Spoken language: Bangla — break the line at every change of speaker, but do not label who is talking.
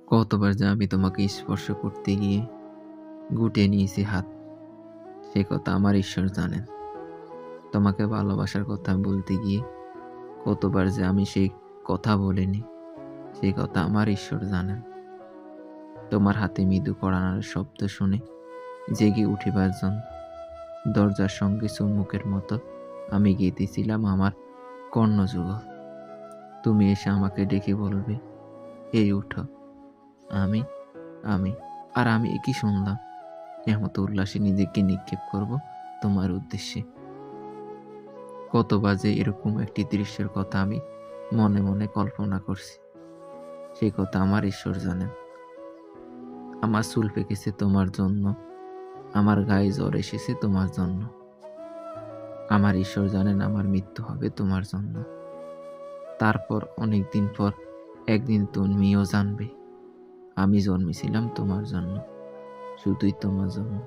কতবার যে আমি তোমাকে স্পর্শ করতে গিয়ে গুটিয়ে নিয়েছি হাত, সে কথা আমার ঈশ্বর জানেন। তোমাকে ভালোবাসার কথা বলতে গিয়ে কতবার যে আমি সেই কথা বলিনি, সেই কথা আমার ঈশ্বর জানেন। তোমার হাতে মৃদু কড়ানার শব্দ শুনে জেগে উঠিবার জন্য দরজার সঙ্গে চুম্বকের মতো আমি গেঁথেছিলাম আমার কর্ণযুগল। তুমি এসে আমাকে ডেকে বলবে, এই উঠো। আমি আমি আর আমি একই শুনলাম, এমতো উল্লাসে নিজেকে নিক্ষেপ করব তোমার উদ্দেশ্যে। কতবার যে এরকম একটি দৃশ্যের কথা আমি মনে মনে কল্পনা করছি, সেই কথা আমার ঈশ্বর জানেন। আমার চুল পেকেছে তোমার জন্য, আমার গায়ে জ্বর এসেছে তোমার জন্য। আমার ঈশ্বর জানেন আমার মৃত্যু হবে তোমার জন্য। তারপর অনেক দিন পর একদিন তুমিও জানবে আমি জন্মেছিলাম তোমার জন্য, শুধুই তোমার জন্য।